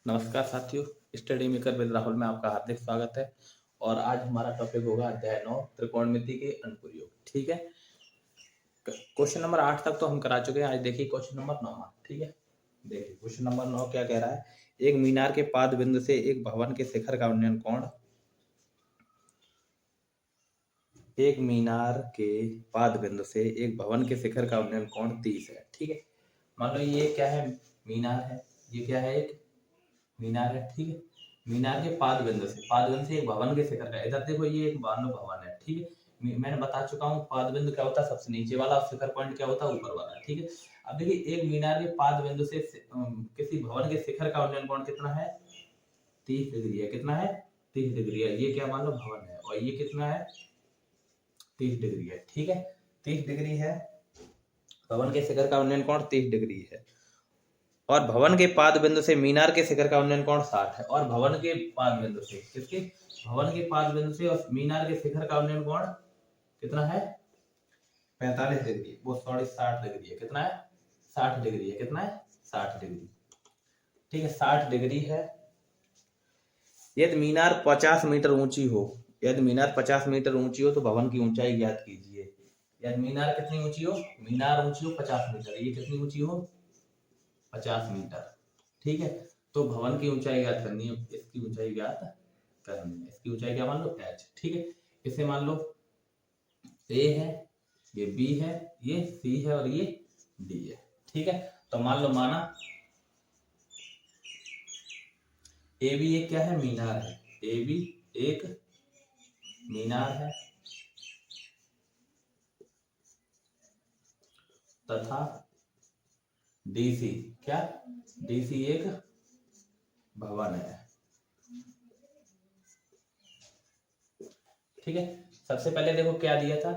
नमस्कार साथियों, study maker with Rahul में आपका हार्दिक स्वागत है। और आज हमारा टॉपिक होगा अध्याय 9 त्रिकोणमिति के अनुप्रयोग। ठीक है, क्वेश्चन नंबर 8 तक तो हम करा चुके हैं। आज देखिए क्वेश्चन नंबर 9। ठीक है, देखिए क्वेश्चन नंबर 9 क्या कह रहा है। एक मीनार के पाद बिंदु से एक भवन के शिखर का उन्नयन कोण, एक मीनार के पाद बिंदु से एक भवन के शिखर का उन्नयन कोण 30 है। ठीक है, मान लो ये क्या है, मीनार है। ये क्या है, एक मीनार है। ठीक है, मीनार के पाद बिंदु से एक भवन के शिखर का, इधर देखो ये एक मान लो भवन है। ठीक है, मैंने बता चुका हूँ पाद बिंदु क्या होता है, सबसे नीचे वाला, और शिखर पॉइंट क्या होता है, ऊपर वाला। ठीक है, अब देखिए एक मीनार के पाद बिंदु से किसी भवन के शिखर का उन्नयन कोण कितना है, 30 डिग्री है। कितना है, 30 डिग्री है। ये क्या मान लो भवन है, और ये कितना है, 30 डिग्री है। ठीक है, 30 डिग्री है। भवन के शिखर का उन्नयन कोण 30 डिग्री है। और भवन के पाद बिंदु से मीनार के शिखर का उन्नयन कोण 60 है। और भवन के पाद बिंदु से, किसके, भवन के पाद बिंदु से और मीनार के शिखर का उन्नयन कोण कितना है, 45 डिग्री, वो सॉरी 60 डिग्री है। कितना है, 60 डिग्री है। कितना है, 60 डिग्री। ठीक है, 60 डिग्री है। यदि मीनार 50 मीटर ऊंची हो, यदि मीनार 50 मीटर ऊंची हो तो भवन की ऊंचाई ज्ञात कीजिए। यदि मीनार कितनी ऊंची हो, मीनार ऊंची हो 50 मीटर, ये कितनी ऊंची हो, 50 मीटर। ठीक है, तो भवन की ऊंचाई ज्ञात करनी है, इसकी ऊंचाई ज्ञात करनी है। इसकी ऊंचाई क्या मान लो, h। ठीक है, इसे मान लो a है, ये b है, ये c है, और ये d है। ठीक है, तो मान लो माना a b एक क्या है, मीनार है। a b एक मीनार है तथा dc क्या, dc एक भवन है। ठीक है, सबसे पहले देखो क्या दिया था,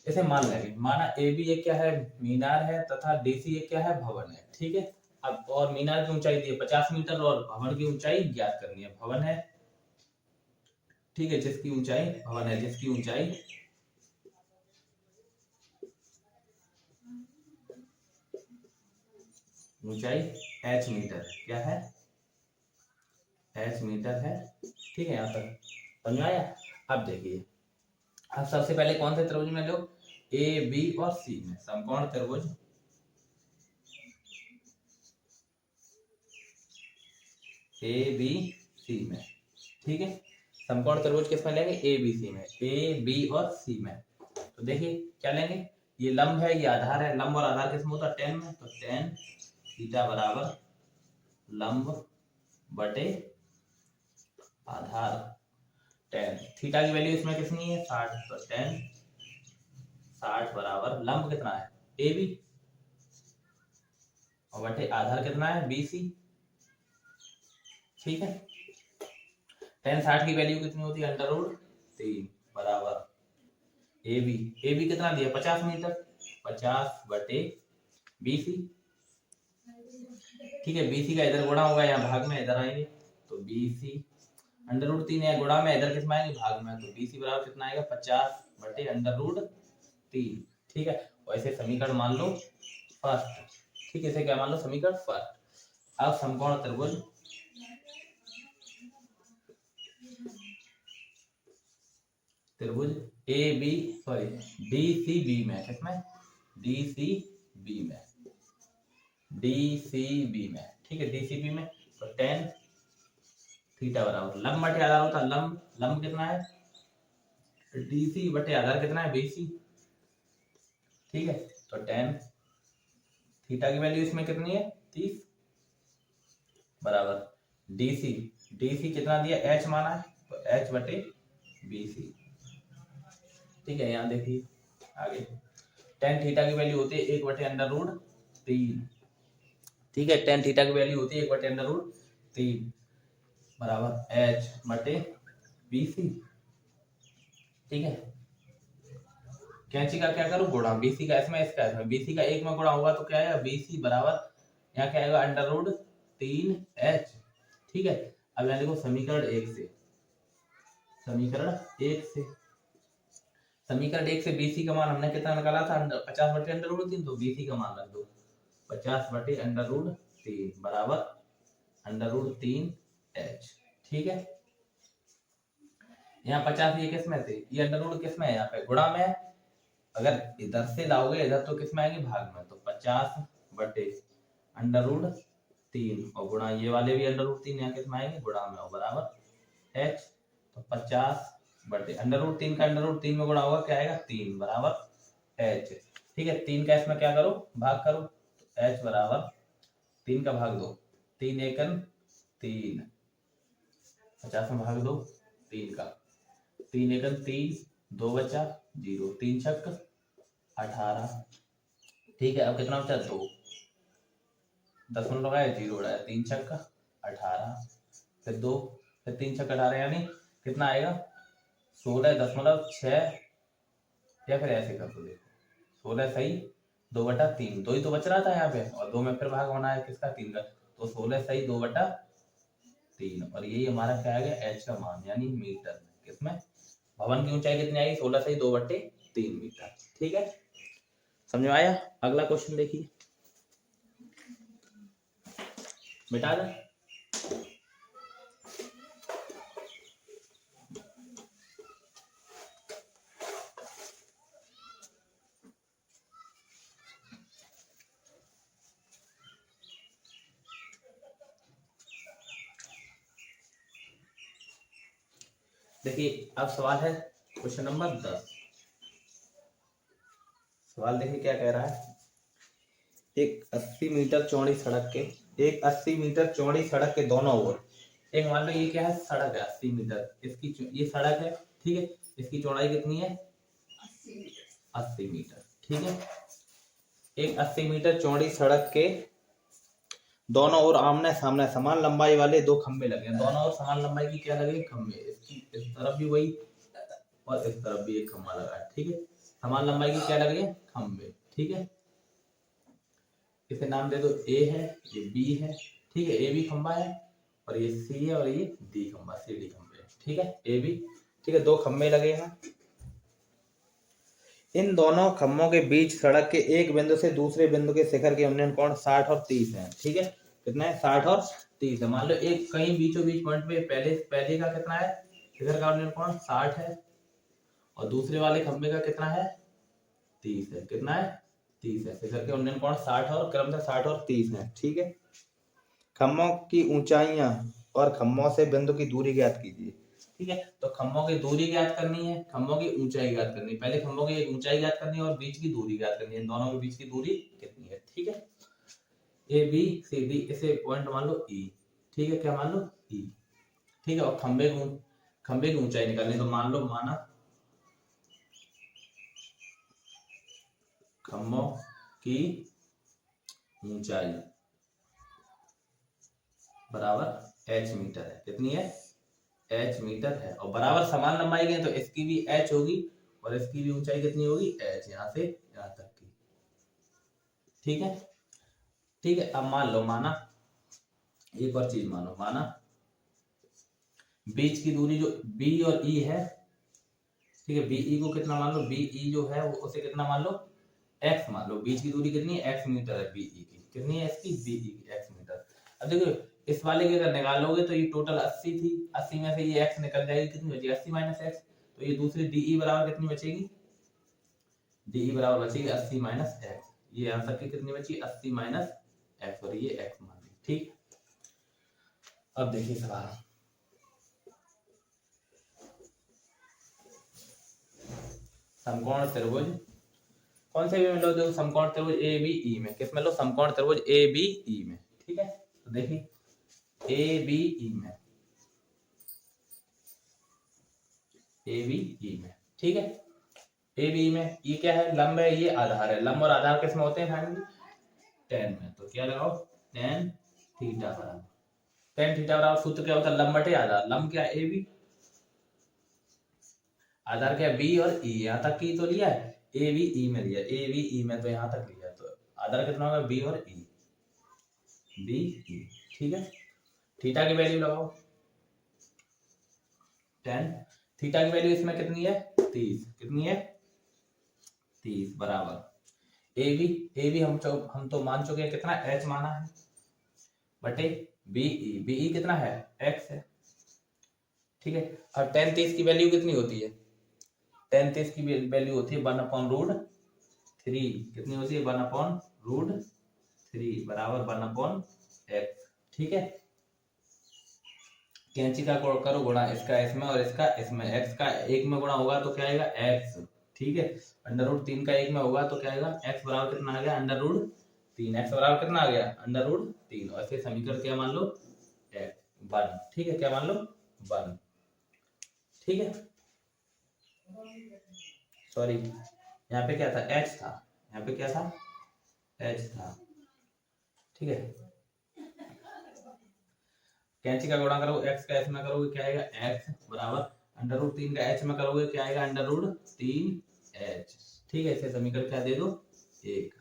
इसे मान लेंगे। माना ए बी एक क्या है, मीनार है, तथा डीसी एक क्या है, भवन है। ठीक है, अब और मीनार की ऊंचाई दी है 50 मीटर, और भवन की ऊंचाई ज्ञात करनी है। भवन है, ठीक है, जिसकी ऊंचाई, भवन है जिसकी ऊंचाई h मीटर, क्या है, h मीटर है। ठीक है, यहाँ तक समझ में आया। अब देखिए, अब सबसे पहले कौन से त्रिभुज में लो, ए बी और सी में समकोण त्रिभुज, ए बी सी में। ठीक है, समकोण त्रिभुज किसमें लेंगे, ए बी सी में, ए बी और सी में। तो देखिए क्या लेंगे, ये लंब है, ये आधार है। लंब और आधार किसमें होता है, टेन में। तो टेन थीटा बराबर लंब बटे आधार। टेन थीटा की वैल्यू इसमें कितनी है, 60। तो टेन 60 बराबर लंब कितना है, ए बी, और बटे आधार कितना है, बी सी। ठीक है, टेन 60 की वैल्यू कितनी होती है, अंडर रूट 3 बराबर ए बी कितना दिया, 50 मीटर, 50 बटे BC। ठीक है, BC का इधर गुणा होगा, यहाँ भाग में इधर आएंगे, तो BC अंडर रूट 3 है, गुणा में इधर किस में आएंगे, भाग में। तो BC बराबर कितना आएगा, 50 बटे अंडर रूट 3। ठीक है, वैसे समीकरण मान लो फर्स्ट। ठीक है, इसे क्या मान लो, समीकरण फर्स्ट। अब समकोण त्रिभुज A B sorry D C B में, किसमें, डी सी बी में, डी सी बी में। ठीक है, डी सी बी में। तो टेन थीटा बराबर लंब बटे आधार होता है, लंब, लंब कितना है, डी सी बटे आधार कितना है, बी सी। ठीक है, तो टेन थीटा की वैल्यू इसमें कितनी है, 30 बराबर डी सी कितना दिया, h माना है, तो h बटे बी सी। ठीक है, यहाँ देखिए आगे, टेन थीटा की वैल्यू होती है 1 बटे अंडर रूट 3। ठीक है, टेन थीटा की वैल्यू होती है 1 बटे अंडर रूट 3 बराबर h बटे बी सी। ठीक है, कैंची का क्या करूं, गुणा, BC का इसमें, इसका इसमें, BC का एक में गुणा होगा तो क्या आएगा, BC बराबर यहाँ क्या आएगा, अंडर रूट 3h। ठीक है, अब यहाँ देखो समीकरण एक से, समीकरण एक से BC का मान हमने कितना निकाला था, 50 बटे अंडर रूट 3। तो BC का मान रख दो 50 बटे अंडर रूट 3 बराबर √3h। ठीक है, यहाँ 50 ये किस में थे, ये अंडर रूट किस में है, यहाँ पे गुणा में है। अगर इधर से लाओगे इधर तो किस में आएंगे, भाग में। तो 50/√3 और गुणा ये वाले भी √3 यहाँ किस में आएंगे, गुणा में, और बराबर h। तो 50/√3 का √3 में गुणा होगा, क्या आएगा 3 बराबर h। ठीक है, 3 का इसमें क्या करो, भाग करो। तो h बराबर 3 का भाग दो, 3 एकन 3, 50 में भाग दो 3 का, 3 एकन 3, 2 बचा 0, 3 छक 18। ठीक है, अब कितना बचा 2, 10 में लगाया 0 उड़ाया, 3 छक 18, फिर 2, फिर 3 छक 18 यानी कितना आएगा 16.6, या फिर ऐसे कर दो, देखो 16 सही 2/3, 2 ही तो बच रहा था यहाँ पे, और 2 में फिर भाग होना है किसका, 3 का। तो 16 सही 2/3, और यही हमारा क्या आ गया h का मान, यानी मीटर में। किसमें, भवन की ऊंचाई कितनी आएगी, 16 सही 2/3 मीटर। ठीक है, समझ में आया। अगला क्वेश्चन देखिए, मिटा दें। देखिए अब सवाल है क्वेश्चन नंबर 10। सवाल देखिए क्या कह रहा है, एक 80 मीटर चौड़ी सड़क के, एक 80 मीटर चौड़ी सड़क के दोनों ओर, एक मान लो ये क्या है, सड़क है 80 मीटर, इसकी ये सड़क है। ठीक है, इसकी चौड़ाई कितनी है, 80 मीटर। ठीक है, एक 80 मीटर चौड़ी सड़क के दोनों ओर आमने सामने समान लंबाई वाले 2 खंबे लगे हैं। दोनों ओर समान लंबाई की क्या लगे, खंबे। इसकी इस तरफ भी वही और इस तरफ भी एक खंबा लगा है। ठीक है, समान लंबाई की क्या लगे, खंबे। ठीक है, इसे नाम दे दो ए है, ये बी है। ठीक है, ए बी खंबा है, और ये सी है, और ये डी खंबा, सी डी खंबे। ठीक है, ए बी। ठीक है, 2 खंबे लगे हैं। इन दोनों खंभों के बीच सड़क के एक बिंदु से दूसरे बिंदु के शिखर के उन्नयन कोण 60 और 30 है। ठीक है, कितना है, 60 और 30 है। मान लो एक कहीं बीचों बीच पॉइंट पे पहले का कितना है, शिखर का उन्नयन कोण 60 है, और दूसरे वाले खंबे का कितना है, 30 है। कितना है, 30 है। शिखर के उन्नयन कोण 60 और क्रमशः 60 और 30 है। ठीक है, खंभों की ऊंचाइयां और खंभों से बिंदु की दूरी ज्ञात कीजिए। ठीक है, तो खंभों की दूरी ज्ञात करनी है, खंभों की ऊंचाई ज्ञात करनी है। पहले खंभों की ऊंचाई ज्ञात करनी है और बीच की दूरी ज्ञात करनी है, दोनों के बीच की दूरी कितनी है। ठीक है, ए बी सी डी, इसे पॉइंट मान लो ई। ठीक है, क्या मान लो, ई। ठीक है, और खंभे की ऊंचाई निकालनी, तो मान लो, माना खंभों की ऊंचाई बराबर h मीटर है। कितनी है, h मीटर है, और बराबर समान लंबाई के, तो इसकी भी h होगी और इसकी भी ऊंचाई कितनी होगी, h, यहाँ से यहाँ तक की। ठीक है, ठीक है, अब मान लो, माना एक और चीज मानो, माना बीच की दूरी जो b और e है। ठीक है, BE को कितना मान लो, BE जो है वो उसे कितना मान लो, x मान लो। बीच की दूरी कितनी है, x मीटर है। BE की कितनी है, इसकी BE की x मीटर। अब देखो इस वाले की अगर निकालोगे तो ये टोटल 80 थी, 80 में से ये x निकल जाएगी, कितनी बचेगी, 80 माइनस x। तो ये दूसरी DE बराबर कितनी बचेगी, DE बराबर बचेगी 80 माइनस x। ये आंसर की कितनी बची, 80 माइनस x, और ये x मान ली। ठीक, अब देखिए सवाल, समकोण त्रिभुज कौन से भी में लो, देखो समकोण त्रिभुज ए बी ई में, किस में लो, समकोण त्रिभुज ए बी ई में। ठीक है, तो देखिए ए बी ई में, ए बी ई में। ठीक है, ए बी में ये क्या है, लंब है, ये आधार है। लंब और आधार किस में होते हैं फाइनली, tan में। तो क्या लगाओ, tan थीटा बराबर, tan थीटा बराबर सूत्र क्या होता है, लंब बटे आधार। लंब क्या है, ए बी, आधार क्या है, बी और ई। यहाँ तक की तो लिया है, ए बी ई में लिया, ए बी ई में तो यहाँ तक लिया, तो आधार कितना होगा, बी और ई, बी ई। ठीक है, थीटा की वैल्यू लगाओ, tan थीटा की वैल्यू इसमें कितनी है, 30। कितनी है, 30 बराबर ए बी हम तो मान चुके हैं, कितना h माना है, बटे बीई, बीई कितना है x है, ठीक है। और tan 30 की वैल्यू कितनी होती है, tan 30 की वैल्यू होती है 1/√3, कितनी होती है 1/√3 बराबर 1/x, ठीक है। कैंची का करो गुणा इसका इसमें और इसका इसमें, x का एक में गुणा होगा तो क्या आएगा x, ठीक है। √3 का एक में होगा तो क्या आएगा x बराबर कितना आ गया √3, x बराबर कितना आ गया √3, और ऐसे समीकरण क्या मान लो 1, ठीक है, क्या मान लो 1, ठीक है। सॉरी यहाँ पे क्या था h था, यहाँ पे क्या था h था, ठीक है। कैंची का गुणा करो x का h में करोगे क्या आएगा x बराबर √3 का h में करोगे क्या आएगा √3h, ठीक है। इसे समीकरण क्या दे दो 1।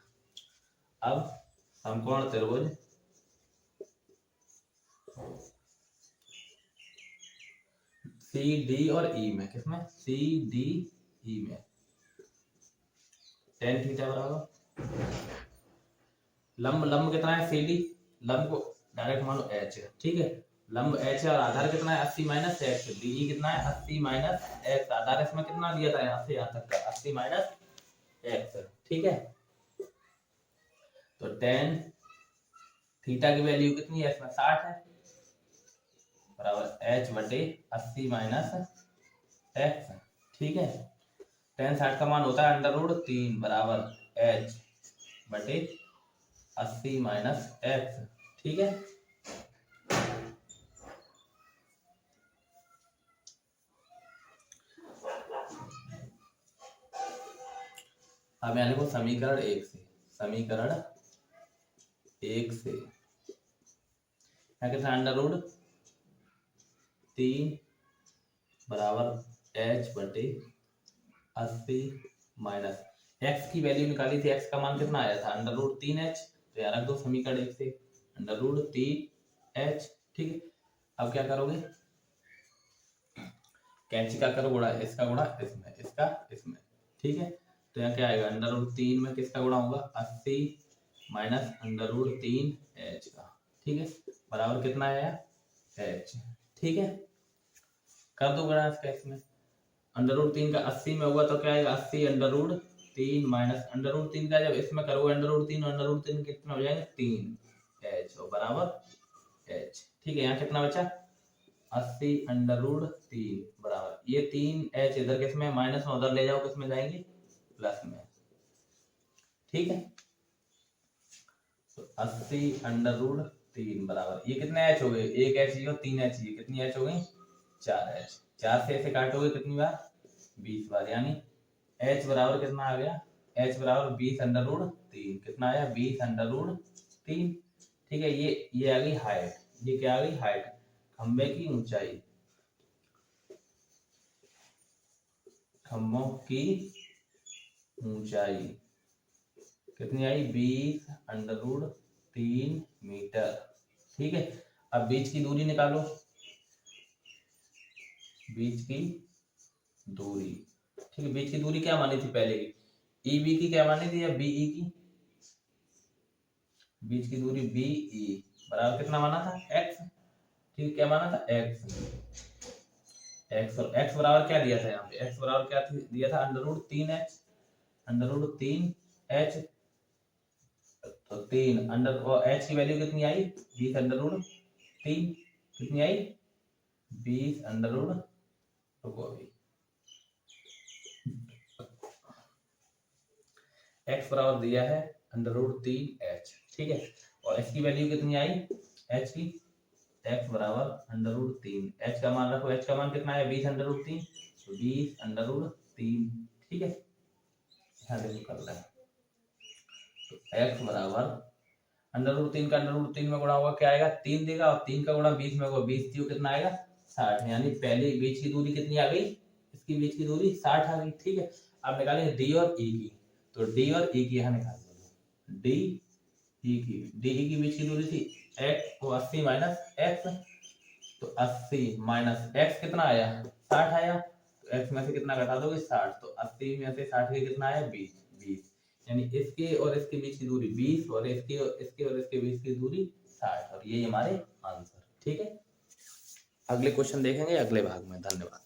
अब समकोण त्रिभुज सी डी और ई में, किसमें सी डी ई में tan थीटा बराबर लंब, लंब कितना है सी डी, लंब को डायरेक्ट मानो h, ठीक है। लंब h है और आधार कितना है 80 माइनस x, डी कितना है 80 माइनस x, आधार इसमें कितना दिया था यहाँ से यहाँ तक का 80 माइनस x, ठीक है। तो tan थीटा की वैल्यू कितनी है इसमें 60 है बराबर h बटे 80 माइनस x, ठीक है। tan 60 का मान होता है √3 बराबर h बटे 80 माइनस x, ठीक है। अब यहाँ लिखो समीकरण 1 से, समीकरण 1 से यहाँ कितना √3 बराबर h बटे 80 माइनस x की वैल्यू निकाली थी, x का मान कितना आया था √3h, तो यहाँ रख दो समीकरण 1 से √3h, ठीक है। अब क्या करोगे कैंची का करो गुणा इसका गुणा इसमें, इसका इसमें, ठीक है। तो यहाँ क्या आएगा √3 में किसका गुणा होगा 80 माइनस √3h का, ठीक है, बराबर कितना आया h, ठीक है। कर दो गुणा इसका इसमें, √3 का 80 में होगा तो क्या आएगा 80 √3 माइनस √3 का जब इसमें करोगे √3 और √3 कितना हो जाएंगे 3h बराबर h, ठीक है। यहाँ कितना बचा 80 √3 बराबर ये 3h इधर किसमें माइनस में, उधर ले जाओ किसमें जाएंगे प्लस में, ठीक है। तो 80 √3 बराबर ये कितने h हो गए, एक h ये और 3h ये, कितनी h हो गई 4h, 4 से ऐसे काटोगे कितनी बार 20 बार, यानी h बराबर कितना आ गया h बराबर 20 √3, कितना आया 20 √3, ठीक है। ये आ गई हाइट, ये क्या आ गई हाइट, खंबे की ऊंचाई, खंभों की ऊंचाई कितनी आई 20 √3 मीटर, ठीक है। अब बीच की दूरी निकालो, बीच की दूरी, ठीक है। बीच की दूरी क्या मानी थी पहले की, ई बी की क्या मानी थी या बीई की, बीच की दूरी बीई बराबर कितना माना था x, ठीक, क्या माना था x, x और x बराबर क्या दिया था यहाँ पे, x बराबर क्या दिया था √3h, √3h, तो 3 अंडर और h की वैल्यू कितनी आई 20 √3, कितनी आई 20 रुको अभी x बराबर दिया है √3h, ठीक है। और h की वैल्यू कितनी आई h की, x बराबर √3, h का मान रखो, h का मान कितना है 20 √3, तो 20 √3, ठीक है। यहाँ देखो कर रहा है, तो x बराबर √3 का √3 में गुणा होगा क्या आएगा 3 देगा, और 3 का गुणा 20 में होगा 20 थी, कितना आएगा 60, यानी पहले बीच की दूरी कितनी आ गई, इसकी बीच की दूरी 60 आ गई, ठीक है। अब निकालेंगे डी और ई की, तो डी और ई की यहाँ निकाल दो, डी ई की बीच की दूरी थी x को 80 माइनस x, तो 80 माइनस x कितना आया 60 आया, तो x में से कितना घटा दोगे 60, तो 80 में से 60 के कितना आया 20, यानी इसके और इसके बीच की दूरी 20 और इसके और इसके बीच की दूरी 60 और ये हमारे आंसर। ठीक है, अगले क्वेश्चन देखेंगे अगले भाग में। धन्यवाद।